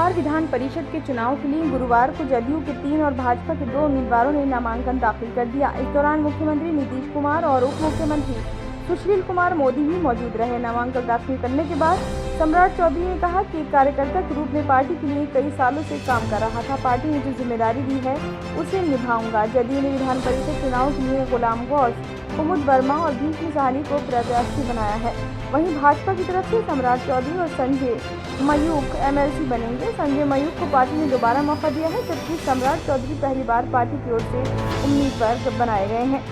बिहार विधान परिषद के चुनाव के लिए गुरुवार को जदयू के 3 और भाजपा के 2 उम्मीदवारों ने नामांकन दाखिल कर दिया। इस दौरान मुख्यमंत्री नीतीश कुमार और उप मुख्यमंत्री सुशील कुमार मोदी भी मौजूद रहे। नामांकन दाखिल करने के बाद सम्राट चौधरी ने कहा कि एक कार्यकर्ता के रूप में पार्टी के लिए कई सालों से काम कर रहा था। पार्टी ने जो जिम्मेदारी दी है उसे निभाऊंगा। जदयू ने विधान परिषद चुनाव के लिए गुलाम गौस, कुमुद वर्मा और भीष्म साहनी को प्रत्याशी बनाया है। वहीं भाजपा की तरफ से सम्राट चौधरी और संजय मयूख एमएलसी बनेंगे। संजय मयूख को पार्टी ने दोबारा मौका दिया है, जबकि सम्राट चौधरी पहली बार पार्टी की ओर से उम्मीदवार बनाए गए हैं।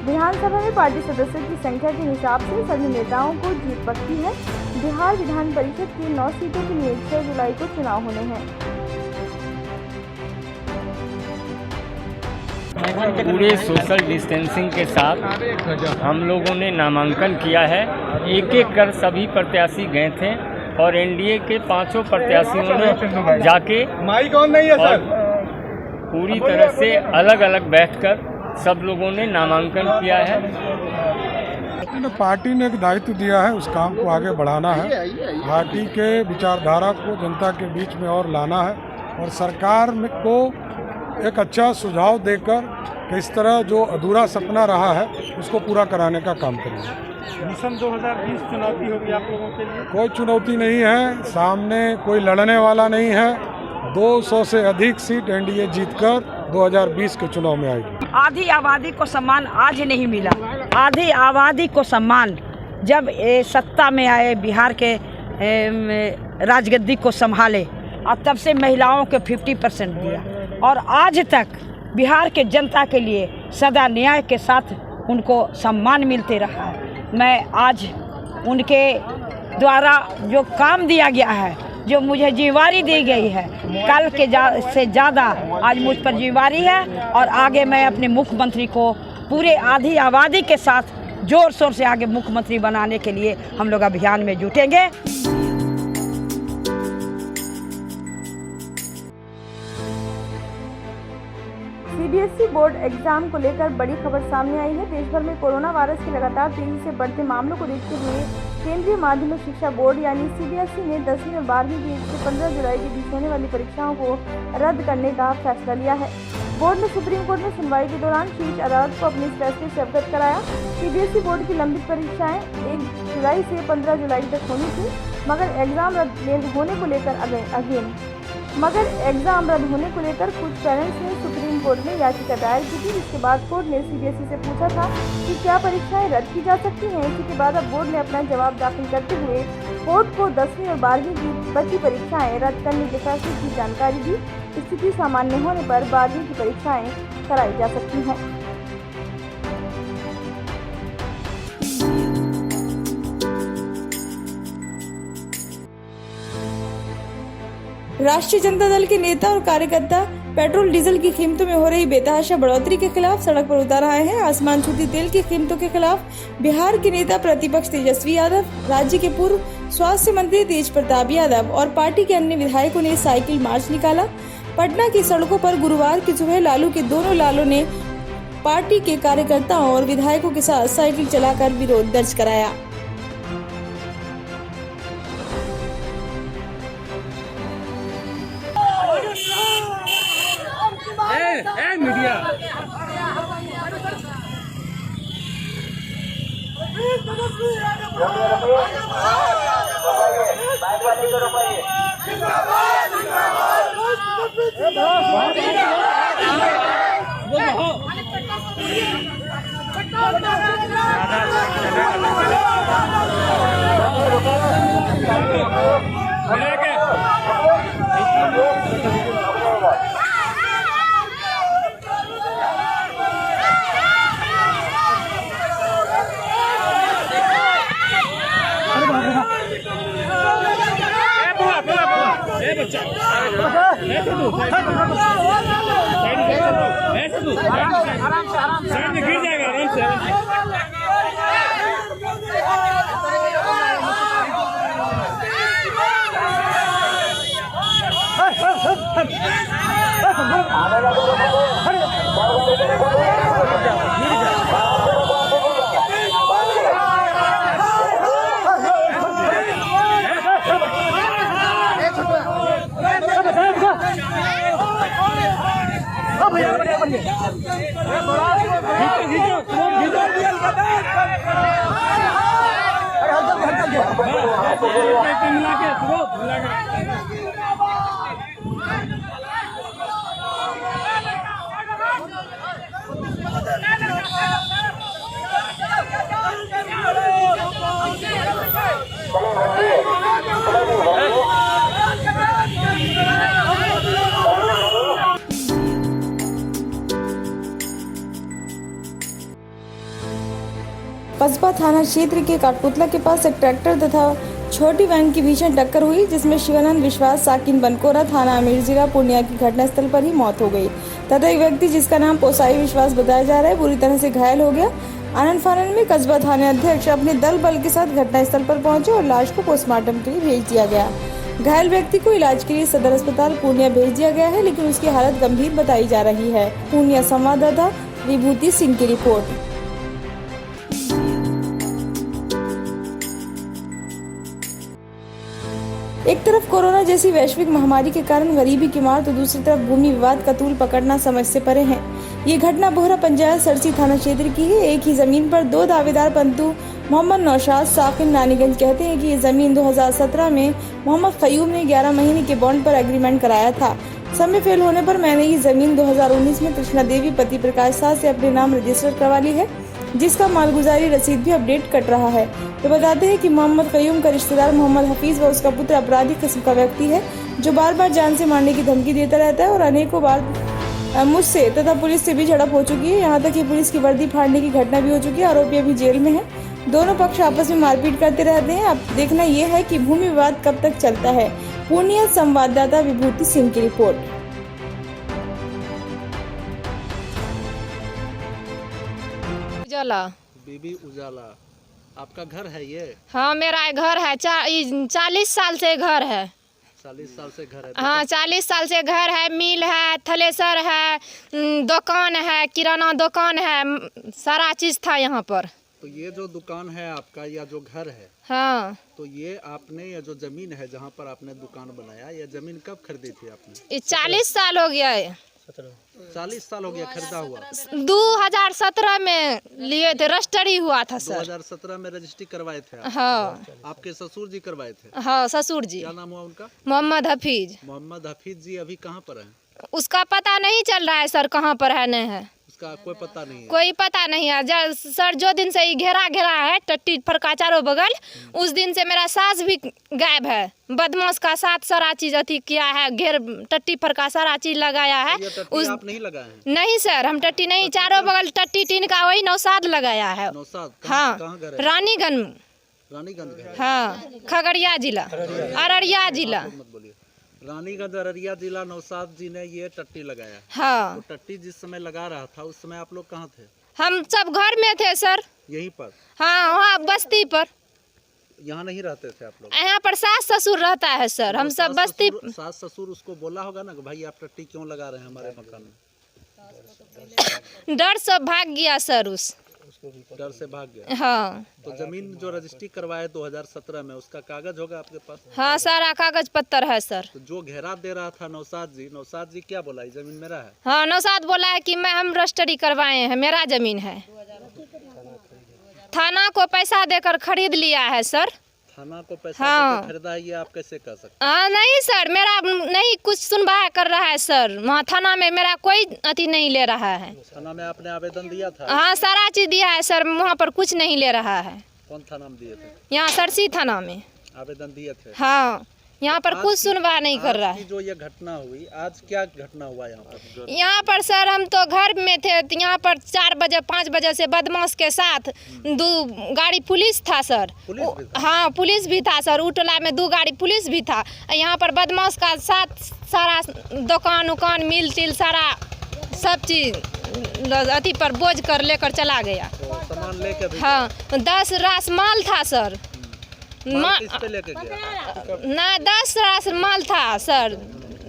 विधानसभा में पार्टी सदस्यों की संख्या के हिसाब से सभी नेताओं को जीत पक्की है। बिहार विधान परिषद की 9 सीटों के लिए 6 जुलाई को चुनाव होने हैं। पूरे सोशल डिस्टेंसिंग के साथ हम लोगों ने नामांकन किया है। एक एक कर सभी प्रत्याशी गए थे और एनडीए के 5 प्रत्याशियों ने जाके और पूरी तरह से अलग अलग बैठकर सब लोगों ने नामांकन किया है। पार्टी ने एक दायित्व दिया है, उस काम को आगे बढ़ाना है। पार्टी के विचारधारा को जनता के बीच में और लाना है और सरकार को एक अच्छा सुझाव देकर किस तरह जो अधूरा सपना रहा है उसको पूरा कराने का काम करेंगे। मिशन 2020 चुनौती होगी आप लोगों के लिए? कोई चुनौती नहीं है, सामने कोई लड़ने वाला नहीं है। 200 से अधिक सीट एनडीए जीतकर 2020 के चुनाव में आएगी। आधी आबादी को सम्मान आज नहीं मिला। आधी आबादी को सम्मान जब सत्ता में आए, बिहार के राजगद्दी को संभाले और तब से महिलाओं को 50% दिया और आज तक बिहार के जनता के लिए सदा न्याय के साथ उनको सम्मान मिलते रहा है। मैं आज उनके द्वारा जो काम दिया गया है, जो मुझे जिम्मेवारी दी गई है, कल के से ज़्यादा आज मुझ पर जिम्मेवारी है और आगे मैं अपने मुख्यमंत्री को पूरे आधी आबादी के साथ जोर शोर से आगे मुख्यमंत्री बनाने के लिए हम लोग अभियान में जुटेंगे। सीबीएसई बोर्ड एग्जाम को लेकर बड़ी खबर सामने आई है। देश भर में कोरोना वायरस के लगातार तेजी से बढ़ते मामलों को देखते हुए केंद्रीय माध्यमिक शिक्षा बोर्ड यानी सीबीएसई ने 10वीं और 12वीं की 1 से 15 जुलाई के बीच होने वाली परीक्षाओं को रद्द करने का फैसला लिया है। बोर्ड ने सुप्रीम कोर्ट में सुनवाई के दौरान शीर्ष अदालत को अपने इस फैसले से अवगत कराया। सीबीएसई बोर्ड की लंबित परीक्षाएं 1 जुलाई से 15 जुलाई तक होनी थी, मगर एग्जाम रद्द होने को लेकर कुछ पेरेंट्स ने सुप्रीम कोर्ट में याचिका दायर की थी, जिसके बाद कोर्ट ने सीबीएसई से पूछा था कि क्या परीक्षाएं रद्द की जा सकती हैं। इसी के बाद अब बोर्ड ने अपना जवाब दाखिल करते हुए कोर्ट को 10वीं और 12वीं की बची परीक्षाएं रद्द करने के फैसले की जानकारी दी। स्थिति सामान्य होने पर 12वीं की परीक्षाएं कराई जा सकती हैं। राष्ट्रीय जनता दल के नेता और कार्यकर्ता पेट्रोल डीजल की कीमतों में हो रही बेतहाशा बढ़ोतरी के खिलाफ सड़क पर उतर आए हैं। आसमान छूती तेल की कीमतों के खिलाफ बिहार के नेता प्रतिपक्ष तेजस्वी यादव, राज्य के पूर्व स्वास्थ्य मंत्री तेज प्रताप यादव और पार्टी के अन्य विधायकों ने साइकिल मार्च निकाला। पटना की सड़कों पर गुरुवार की सुबह लालू के दोनों लालों ने पार्टी के कार्यकर्ताओं और विधायकों के साथ साइकिल चलाकर विरोध दर्ज कराया। मीडिया साइड में गिर जाएगा आराम से। कस्बा थाना क्षेत्र के काठपुतला के पास एक ट्रैक्टर तथा छोटी वैन की भीषण टक्कर हुई, जिसमें शिवानंद विश्वास साकिन बनकोरा थाना अमीर जिला पूर्णिया की घटनास्थल पर ही मौत हो गई तथा एक व्यक्ति जिसका नाम पोसाई विश्वास बताया जा रहा है बुरी तरह से घायल हो गया। आनंद फानन में कस्बा थाना अध्यक्ष अपने दल बल के साथ घटनास्थल पर पहुंचे और लाश को पोस्टमार्टम के लिए भेज दिया गया। घायल व्यक्ति को इलाज के लिए सदर अस्पताल पूर्णिया भेज दिया गया है, लेकिन उसकी हालत गंभीर बताई जा रही है। पूर्णिया संवाददाता विभूति सिंह की रिपोर्ट। एक तरफ कोरोना जैसी वैश्विक महामारी के कारण गरीबी की मार तो दूसरी तरफ भूमि विवाद का तूल पकड़ना समझ से परे है। ये घटना बोहरा पंचायत सरसी थाना क्षेत्र की है। एक ही जमीन पर दो दावेदार पंतु मोहम्मद नौशाद साकिन नानीगंज कहते हैं कि ये जमीन 2017 में मोहम्मद कयूम ने 11 महीने के बॉन्ड पर एग्रीमेंट कराया था। समय फेल होने पर मैंने ये जमीन 2019 में कृष्णा देवी पति प्रकाश शाह से अपने नाम रजिस्टर करवा ली है, जिसका मालगुजारी रसीद भी अपडेट कट रहा है। तो बताते हैं कि मोहम्मद कयूम का रिश्तेदार मोहम्मद हफीज व उसका पुत्र अपराधी किस्म का व्यक्ति है, जो बार बार जान से मारने की धमकी देता रहता है और अनेकों बार मुझसे तथा पुलिस से भी झड़प हो चुकी है। यहाँ तक कि पुलिस की वर्दी फाड़ने की घटना भी हो चुकी है। आरोपी अभी जेल में है। दोनों पक्ष आपस में मारपीट करते रहते हैं। अब देखना यह है कि भूमि विवाद कब तक चलता है। पूर्णिया संवाददाता विभूति सिंह की रिपोर्ट। उजाला। बीबी उजाला, आपका घर है ये? हाँ, मेरा घर है। 40 साल से घर है। 40 साल से घर है? हाँ, 40 साल से घर है। मिल है, थ्रेसर है, दुकान है, किराना दुकान है, सारा चीज था यहाँ पर। तो ये जो दुकान है आपका या जो घर है, हाँ, तो ये आपने ये जो जमीन है जहाँ पर आपने दुकान बनाया, ये जमीन कब खरीदी थी आपने? ये 40 साल हो गया है। 40 साल हो गया खरीदा हुआ? 2017 में लिए थे, रजिस्ट्री हुआ था सर। 2017 में रजिस्ट्री करवाए थे आप? हाँ। आपके ससुर जी करवाए थे? हाँ, ससुर जी। क्या नाम हुआ उनका? मोहम्मद हफीज। मोहम्मद हफीज जी अभी कहाँ पर हैं? उसका पता नहीं चल रहा है सर, कहाँ पर है नहीं है। उसका कोई पता नहीं है? कोई पता नहीं है सर। जो दिन से घेरा है टट्टी फरका चारों बगल, उस दिन से मेरा सास भी गायब है। बदमाश का साथ सारा चीज अति किया है, घेर टट्टी फरका सारा चीज लगाया है। उस आप नहीं लगाए हैं? नहीं सर, हम टट्टी नहीं, चारों बगल टट्टी टीन का वही नौसाद लगाया है। नौसाद? हाँ, कहाँ घर है? रानीगंज। रानीगंज घर? हाँ, खगड़िया जिला, अररिया जिला। मत बोलिए। रानीगंज अररिया जिला नौसाद जी ने ये टट्टी लगाया। हाँ। तो टट्टी जिस समय लगा रहा था उस समय आप लोग कहाँ थे? हम सब घर में थे सर। यहीं पर? हाँ, वहाँ बस्ती पर। यहाँ नहीं रहते थे आप लोग? यहाँ पर सास ससुर रहता है सर, हम सब बस्ती। सास ससुर उसको बोला होगा ना कि भाई आप टट्टी क्यों लगा रहे हैं हमारे मकान में? डर से भाग गया सर, उस डर से भाग गया। हाँ। तो जमीन जो रजिस्ट्री करवाए 2017 में, उसका कागज होगा आपके पास? हाँ, सारा कागज पत्तर है सर। तो जो घेरा दे रहा था नौसाद जी क्या बोला, ये जमीन मेरा है? हाँ, नौसाद बोला है कि हम रजिस्ट्री करवाए हैं, मेरा जमीन है। थाना को पैसा देकर खरीद लिया है सर। थाना को पैसा देकर खरीदा है, ये आप कैसे कह सकते हैं? हाँ, नहीं सर, मेरा नहीं कुछ सुनवाई कर रहा है सर। वहाँ थाना में मेरा कोई अति नहीं ले रहा है। थाना में आपने आवेदन दिया था? हाँ, सारा चीज दिया है सर, वहाँ पर कुछ नहीं ले रहा है। कौन थाना में दिए थे? यहाँ सरसी थाना में आवेदन दिए थे? हाँ, यहाँ पर कुछ सुनवाई नहीं कर रहा है। जो ये घटना हुई, आज क्या घटना हुआ यहाँ पर? यहाँ पर सर हम तो घर में थे, तो यहाँ पर 4 बजे 5 बजे से बदमाश के साथ 2 गाड़ी पुलिस था सर। हाँ, पुलिस भी था सर। उटला में 2 गाड़ी पुलिस भी था। यहाँ पर बदमाश का साथ सारा दुकान उकान मिल तिल सारा सब चीज अति पर बोझ कर लेकर चला गया। तो सामान लेकर? हाँ, 10 रास माल था सर। किस पे लेके गया? ना, 10 रास माल था सर।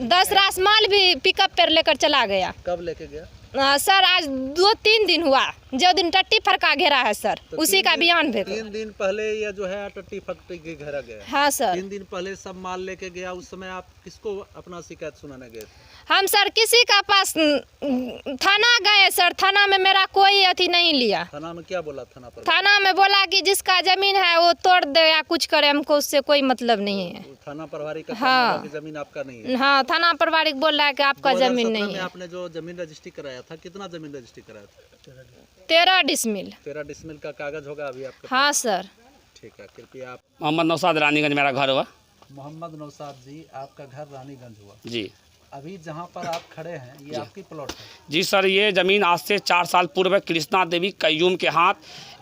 10 रास माल भी पिकअप पर लेकर चला गया। कब लेके गया? सर आज 2-3 दिन हुआ। जो दिन टट्टी फरका घेरा है सर, तो उसी का बयान भी। 3 दिन पहले ये जो है टट्टी फट्टी के घेरा गया। हाँ सर। 3 दिन पहले सब माल लेके गया, उस समय आप किसको अपना शिकायत सुनाने गए थे? हम सर किसी का पास थाना गए सर, थाना में मेरा कोई अथी नहीं लिया। थाना में क्या बोला थाना पर? थाना में बोला कि जिसका जमीन है वो तोड़ दे या कुछ करे, हमको उससे कोई मतलब नहीं है। थाना प्रभारी का हाँ। कहना है कि जमीन आपका नहीं है। हाँ, थाना प्रभारी बोल रहा है कि आपका जमीन 2017 नहीं में है। आपने जो जमीन रजिस्ट्री कराया था, कितना जमीन रजिस्ट्री कराया था? 13 डिसमिल। 13 डिसमिल का कागज होगा अभी आपके हाँ सर। पास? ठीक है, कृपया आप। मोहम्मद नौसाद रानीगंज मेरा घर हुआ। मोहम्मद नौसाद जी, आपका घर रानीगंज हुआ। जी। अभी जहाँ पर आप खड़े हैं ये आपकी प्लॉट है? जी सर, ये ज़मीन आज से 4 साल पूर्व कृष्णा देवी कय्यूम के हाथ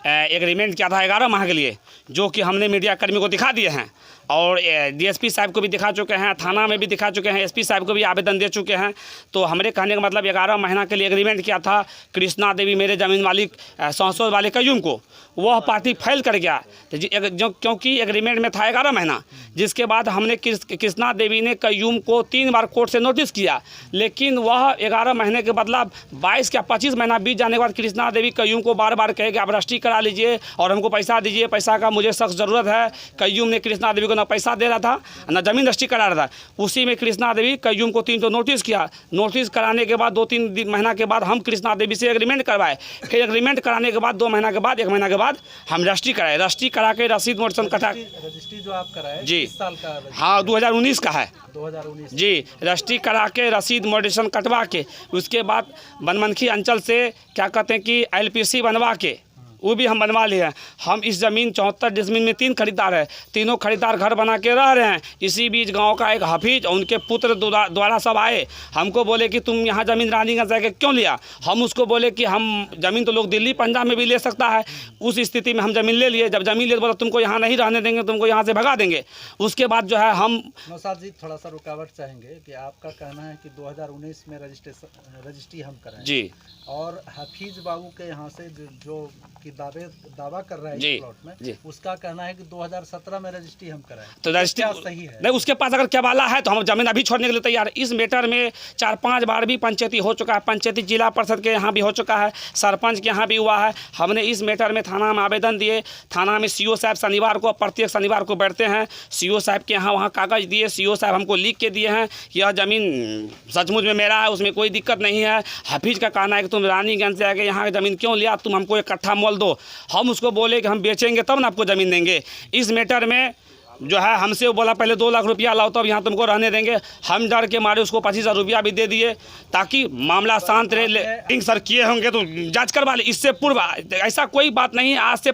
एग्रीमेंट किया था 11 माह के लिए, जो कि हमने मीडिया कर्मी को दिखा दिए हैं और डीएसपी साहब को भी दिखा चुके हैं, थाना में भी दिखा चुके हैं, एसपी साहब को भी आवेदन दे चुके हैं। तो हमारे कहने का मतलब 11 महीना के लिए एग्रीमेंट किया था कृष्णा देवी मेरे ज़मीन मालिक सौसो वाले कय्यूम को, वह पार्टी फेल कर गया तो क्योंकि एग्रीमेंट में था 11 महीना। जिसके बाद हमने कृष्णा देवी ने कय्यूम को 3 बार कोर्ट से नोटिस किया, लेकिन वह 11 महीने के बदला 22 या 25 महीना बीत जाने के बाद कृष्णा देवी कय्यूम को बार बार कहे कि आप रजिस्ट्री करा लीजिए और हमको पैसा दीजिए, पैसा का मुझे सख्त ज़रूरत है। कय्यूम ने कृष्णा देवी को ना पैसा दे रहा था ना ज़मीन रजिस्ट्री करा रहा था। उसी में कृष्णा देवी कय्यूम को 3 तो नोटिस किया। नोटिस कराने के बाद 2-3 महीना के बाद हम कृष्णा देवी से एग्रीमेंट करवाए। फिर एग्रीमेंट कराने के बाद 2 महीना के बाद 1 महीना के बाद हम रजिस्ट्री कराए। रजिस्ट्री करा के रसीद मोटसन कटा। रजिस्ट्री जो आप कराए जी। किस साल का? हाँ, 2019 का है। 2019 जी। रजिस्ट्री करा के रसीद मोडिशन कटवा के उसके बाद बनमनखी अंचल से क्या कहते हैं कि एलपीसी बनवा के वो भी हम बनवा लिए हैं। हम इस ज़मीन 74 डिसमिल में 3 खरीदार है, तीनों खरीदार घर बना के रह रहे हैं। इसी बीच गांव का एक हफीज और उनके पुत्र द्वारा सब आए, हमको बोले कि तुम यहाँ ज़मीन रानीगंज जाके क्यों लिया। हम उसको बोले कि हम ज़मीन तो लोग दिल्ली पंजाब में भी ले सकता है। उस स्थिति में हम ज़मीन ले लिए। जब ज़मीन ले बोला तुमको यहाँ नहीं रहने देंगे, तुमको यहाँ से भगा देंगे। उसके बाद जो है हम नौसाद जी थोड़ा सा रुकावट चाहेंगे कि आपका कहना है कि 2019 में रजिस्ट्री हम कराएं जी, और हफीज बाबू के यहाँ से जो कि दावा कर रहा है जी, इस प्लॉट में जी। उसका कहना है कि 2017 में रजिस्ट्री हम कराएं। तो रजिस्ट्री क्या सही है? नहीं, उसके पास अगर केवाला है तो हम जमीन अभी छोड़ने के लिए तैयार है। इस मैटर में 4-5 बार भी पंचायती हो चुका है, पंचायती जिला परिषद के यहाँ भी हो चुका है, सरपंच के यहाँ भी हुआ है। हमने इस मैटर में थाना में आवेदन दिए। थाना में सीओ साहब शनिवार को, प्रत्येक शनिवार को बैठते हैं। सीओ साहब के यहाँ वहाँ कागज़ दिए, सीओ साहब हमको लिख के दिए हैं कि यह ज़मीन सचमुच में मेरा है, उसमें कोई दिक्कत नहीं है। हफीज का कहना है कि तुम रानीगंज से आके यहाँ ज़मीन क्यों लिया, तुम हमको एक कट्ठा मोल दो। हम उसको बोले कि हम बेचेंगे तब ना आपको ज़मीन देंगे। इस मैटर में जो है हमसे वो बोला पहले 2 लाख रुपया लाओ तब यहाँ तुमको रहने देंगे। हम डर के मारे उसको 25,000 रुपया भी दे दिए ताकि मामला शांत रहे। सर किए होंगे तो जांच करवा ले। इससे पूर्व ऐसा कोई बात नहीं। आज से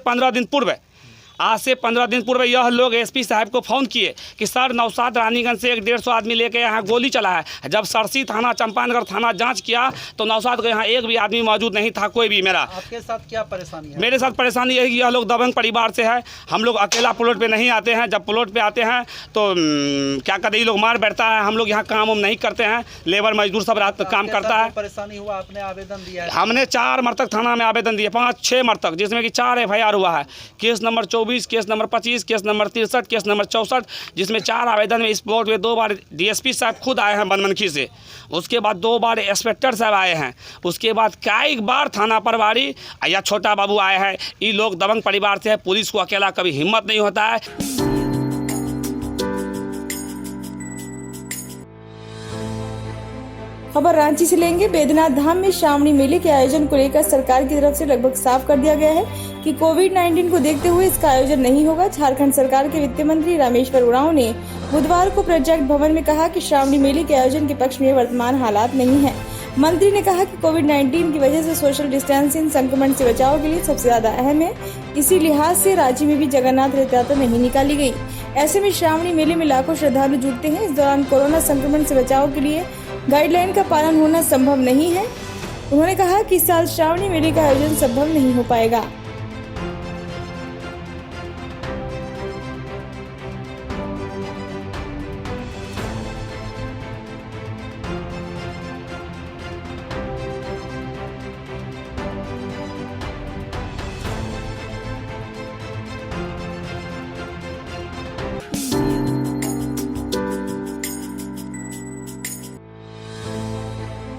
15 दिन पूर्व यह लोग एसपी साहब को फ़ोन किए कि सर नौसाद रानीगंज से 150 आदमी लेके यहाँ गोली चला है। जब सरसी थाना, चंपानगर थाना जांच किया तो नौसाद को यहाँ एक भी आदमी मौजूद नहीं था, कोई भी। मेरा आपके साथ क्या परेशानी है? मेरे साथ परेशानी यही, यह लोग दबंग परिवार से है। हम लोग अकेला प्लॉट पे नहीं आते हैं। जब प्लॉट पे आते हैं तो क्या कहते हैं, ये लोग मार बैठता है। हम लोग यहाँ काम वाम नहीं करते हैं, लेबर मजदूर सब रात काम करता है। परेशानी हुआ, आपने आवेदन दिया है? हमने 4 मरतक थाना में आवेदन दिए, 5-6 मरतक, जिसमें कि 4 FIR हुआ है। Case number 24, case number 25, case number 63, case number 64, जिसमें 4 आवेदन में इस प्लॉट में 2 बार डीएसपी साहब खुद आए हैं बनमनखी से। उसके बाद 2 बार इंस्पेक्टर साहब आए हैं। उसके बाद कई बार थाना प्रभारी या छोटा बाबू आए हैं। ये लोग दबंग परिवार से है। पुलिस को अकेला कभी हिम्मत नहीं होता है। खबर रांची से लेंगे। बैद्यनाथ धाम में श्रावणी मेले के आयोजन को लेकर सरकार की तरफ से लगभग साफ कर दिया गया है कि कोविड-19 को देखते हुए इसका आयोजन नहीं होगा। झारखंड सरकार के वित्त मंत्री रामेश्वर उरांव ने बुधवार को प्रोजेक्ट भवन में कहा कि श्रावणी मेले के आयोजन के पक्ष में वर्तमान हालात नहीं है। मंत्री ने कहा कि कोविड-19 की वजह से सोशल डिस्टेंसिंग संक्रमण से बचाव के लिए सबसे ज्यादा अहम है। इसी लिहाज से राज्य में भी जगन्नाथ रथ यात्रा नहीं निकाली गई। ऐसे में श्रावणी मेले में लाखों श्रद्धालु जुटते हैं। इस दौरान कोरोना संक्रमण से बचाव के लिए गाइडलाइन का पालन होना संभव नहीं है। उन्होंने कहा कि इस साल श्रावणी मेले का आयोजन संभव नहीं हो पाएगा।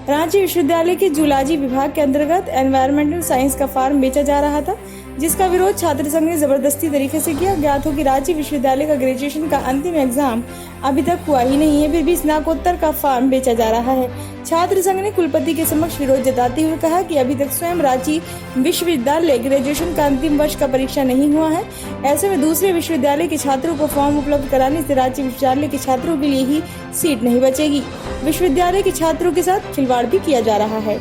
रांची राज्य विश्वविद्यालय के जूलॉजी विभाग के अंतर्गत एनवायरमेंटल साइंस का फॉर्म बेचा जा रहा था, जिसका विरोध छात्र संघ ने जबरदस्ती तरीके से किया। ज्ञात हो कि राज्य विश्वविद्यालय का ग्रेजुएशन का अंतिम एग्जाम अभी तक हुआ ही नहीं है, फिर भी स्नातकोत्तर का फॉर्म बेचा जा रहा है। छात्र संघ ने कुलपति के समक्ष विरोध जताते हुए कहा कि अभी तक स्वयं रांची विश्वविद्यालय ग्रेजुएशन का अंतिम वर्ष का परीक्षा नहीं हुआ है। ऐसे में दूसरे विश्वविद्यालय के छात्रों को फॉर्म उपलब्ध कराने से राज्य विश्वविद्यालय के छात्रों के लिए ही सीट नहीं बचेगी। विश्वविद्यालय के छात्रों के साथ खिलवाड़ भी किया जा रहा है।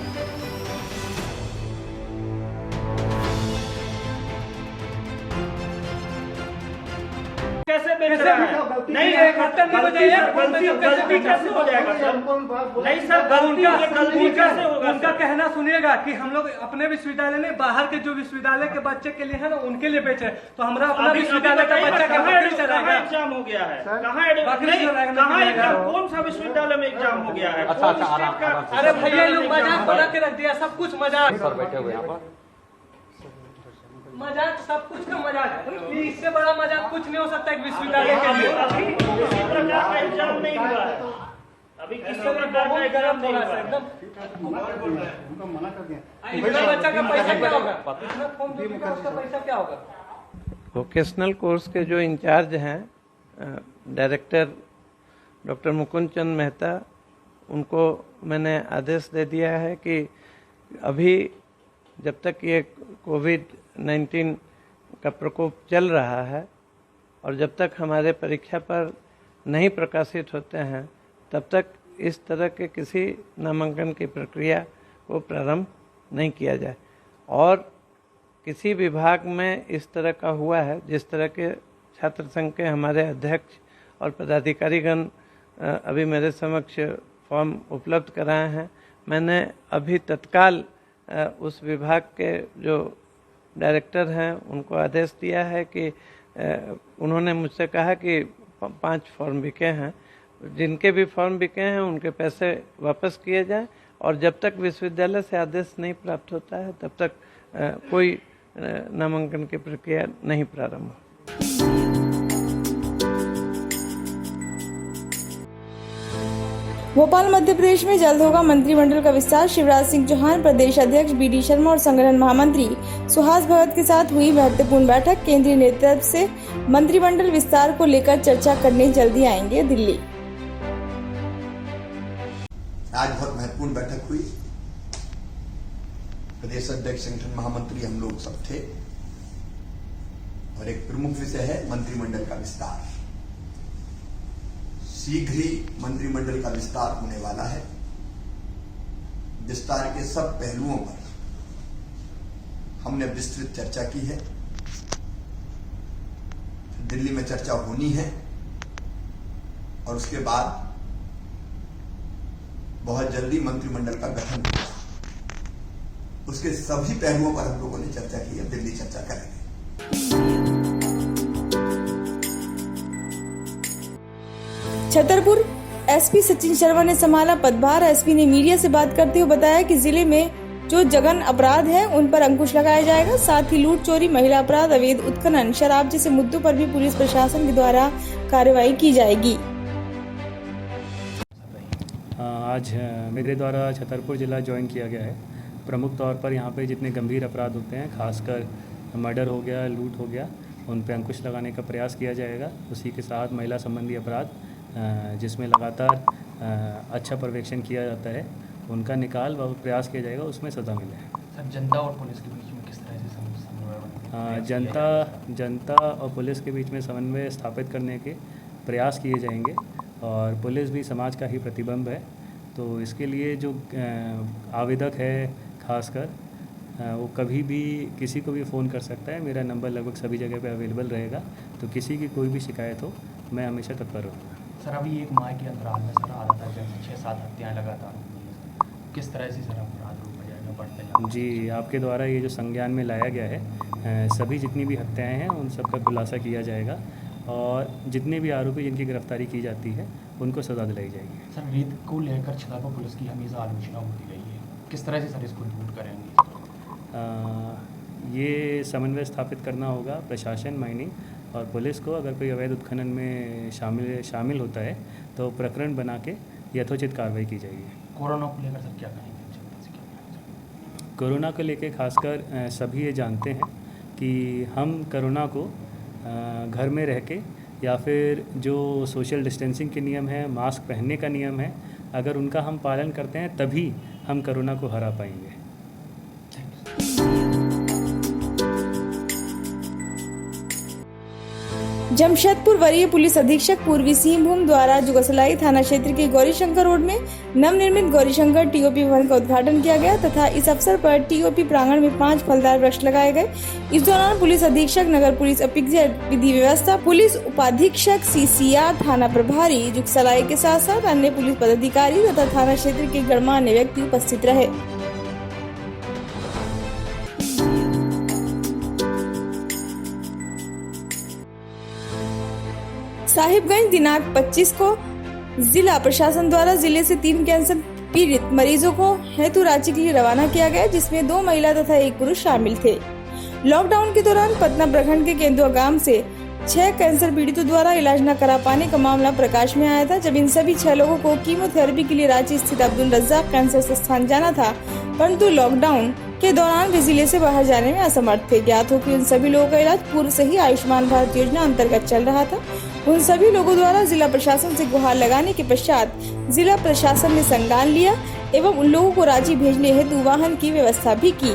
कैसे बेच रहा है? नहीं है, गलती कैसे हो जाएगा सर? नहीं सर, गलती कैसे होगा? उनका कहना सुनिएगा कि हम लोग अपने विश्वविद्यालय ने बाहर के जो विश्वविद्यालय के बच्चे के लिए है ना, उनके लिए बेचे, तो हमारा अपना विश्वविद्यालय का बच्चा कहाँ एग्जाम हो गया है? कौन सा विश्वविद्यालय में एग्जाम हो गया है? अरे भैया लोग मजाक बना के रख दिया, सब कुछ मजाक। बैठे हुए यहाँ पर मजाक, सब कुछ का मजाक। इससे बड़ा मजाक कुछ नहीं हो सकता एक विश्वविद्यालय के लिए। एग्जाम नहीं हुआ है अभी, किसी प्रकार का एग्जाम नहीं हुआ है। इतना बच्चा का पैसा क्या होगा? इतना फॉर्म जो बिका उसका पैसा क्या होगा? वोकेशनल कोर्स के जो इंचार्ज हैं डायरेक्टर डॉक्टर मुकुंद चंद मेहता, उनको मैंने आदेश दे दिया है कि अभी जब तक ये कोविड-19 का प्रकोप चल रहा है और जब तक हमारे परीक्षा पर नहीं प्रकाशित होते हैं, तब तक इस तरह के किसी नामांकन की प्रक्रिया को प्रारंभ नहीं किया जाए। और किसी विभाग में इस तरह का हुआ है, जिस तरह के छात्र संघ के हमारे अध्यक्ष और पदाधिकारीगण अभी मेरे समक्ष फॉर्म उपलब्ध कराए हैं, मैंने अभी तत्काल उस विभाग के जो डायरेक्टर हैं उनको आदेश दिया है कि उन्होंने मुझसे कहा कि 5 फॉर्म बिके हैं, जिनके भी फॉर्म बिके हैं उनके पैसे वापस किए जाएं, और जब तक विश्वविद्यालय से आदेश नहीं प्राप्त होता है तब तक कोई नामांकन की प्रक्रिया नहीं प्रारंभ हो। भोपाल मध्य प्रदेश में जल्द होगा मंत्रिमंडल का विस्तार। शिवराज सिंह चौहान, प्रदेश अध्यक्ष बी.डी. शर्मा और संगठन महामंत्री सुहास भगत के साथ हुई महत्वपूर्ण बैठक। केंद्रीय नेतृत्व से मंत्रिमंडल विस्तार को लेकर चर्चा करने जल्दी आएंगे दिल्ली। आज बहुत महत्वपूर्ण बैठक हुई। प्रदेश अध्यक्ष, संगठन महामंत्री हम लोग सब थे, और एक प्रमुख विषय है मंत्रिमंडल का विस्तार। शीघ्र ही मंत्रिमंडल का विस्तार होने वाला है। विस्तार के सब पहलुओं पर हमने विस्तृत चर्चा की है। दिल्ली में चर्चा होनी है और उसके बाद बहुत जल्दी मंत्रिमंडल का गठन होगा। उसके सभी पहलुओं पर हम लोगों ने चर्चा की है, दिल्ली चर्चा करेंगे। छतरपुर एसपी सचिन शर्मा ने संभाला पदभार। एसपी ने मीडिया से बात करते हुए बताया कि जिले में जो जघन अपराध हैं उन पर अंकुश लगाया जाएगा। साथ ही लूट, चोरी, महिला अपराध, अवैध उत्खनन, शराब जैसे मुद्दों पर भी पुलिस प्रशासन के द्वारा कार्रवाई की जाएगी। आज मेरे द्वारा छतरपुर जिला ज्वाइन किया गया है। प्रमुख तौर पर यहाँ पे जितने गंभीर अपराध होते हैं, खासकर मर्डर हो गया, लूट हो गया, उन पे अंकुश लगाने का प्रयास किया जाएगा। उसी के साथ महिला संबंधी अपराध, जिसमें लगातार अच्छा पर्यवेक्षण किया जाता है, उनका निकाल व प्रयास किया जाएगा, उसमें सजा मिले। सर, जनता और पुलिस के बीच में किस तरह से समन्वय जनता और पुलिस के बीच में समन्वय स्थापित करने के प्रयास किए जाएंगे, और पुलिस भी समाज का ही प्रतिबिंब है, तो इसके लिए जो आवेदक है खासकर वो कभी भी किसी को भी फ़ोन कर सकता है। मेरा नंबर लगभग सभी जगह पे अवेलेबल रहेगा, तो किसी की कोई भी शिकायत हो मैं हमेशा तत्पर रहूँगा। सर, अभी एक माह के अंतराल में सर आ रहा था, जैसे 6-7 हत्याएँ लगातार हुई हैं, किस तरह से सर अपराध रोका जाएगा, बढ़ते जाएगा? जी, आपके द्वारा ये जो संज्ञान में लाया गया है, सभी जितनी भी हत्याएँ हैं उन सब का खुलासा किया जाएगा, और जितने भी आरोपी जिनकी गिरफ्तारी की जाती है उनको सजा दिलाई जाएगी। सर, रेत को लेकर छतरपुर पुलिस की हमेशा आलोचना होती रही है, किस तरह से सर इसको दूर करेंगे? ये समन्वय स्थापित करना होगा प्रशासन, माइनिंग और पुलिस को। अगर कोई अवैध उत्खनन में शामिल होता है तो प्रकरण बना के यथोचित कार्रवाई की जाएगी। कोरोना को लेकर सर क्या कहेंगे? कोरोना को लेके खासकर सभी ये जानते हैं कि हम कोरोना को घर में रह के या फिर जो सोशल डिस्टेंसिंग के नियम है, मास्क पहनने का नियम है, अगर उनका हम पालन करते हैं तभी हम कोरोना को हरा पाएंगे। जमशेदपुर वरीय पुलिस अधीक्षक पूर्वी सिंहभूम द्वारा जुगसलाई थाना क्षेत्र के गौरीशंकर रोड में नवनिर्मित गौरीशंकर टीओपी भवन का उद्घाटन किया गया तथा इस अवसर पर टीओपी प्रांगण में 5 फलदार वृक्ष लगाए गए। इस दौरान पुलिस अधीक्षक, नगर पुलिस अधीक्षक विधि व्यवस्था, पुलिस उपाधीक्षक सीसीआर, थाना प्रभारी जुगसलाई के साथ साथ अन्य पुलिस पदाधिकारी तथा थाना क्षेत्र के गणमान्य व्यक्ति उपस्थित रहे। साहिबगंज दिनांक 25 को जिला प्रशासन द्वारा जिले से 3 कैंसर पीड़ित मरीजों को हेतु रांची के लिए रवाना किया गया, जिसमें 2 महिला तथा 1 पुरुष शामिल थे। लॉकडाउन के दौरान पटना प्रखंड के केंदुआ गांव से 6 कैंसर पीड़ितों द्वारा इलाज न करा पाने का मामला प्रकाश में आया था। जब इन सभी 6 लोगों को कीमोथेरेपी के लिए रांची स्थित अब्दुल रज्जाक कैंसर संस्थान जाना था, परंतु लॉकडाउन के दौरान वे जिले से बाहर जाने में असमर्थ थे। ज्ञात हो कि उन सभी लोगों का इलाज पूर्व से ही आयुष्मान भारत योजना अंतर्गत चल रहा था। उन सभी लोगों द्वारा जिला प्रशासन से गुहार लगाने के पश्चात जिला प्रशासन ने संज्ञान लिया एवं उन लोगों को रांची भेजने हेतु वाहन की व्यवस्था भी की।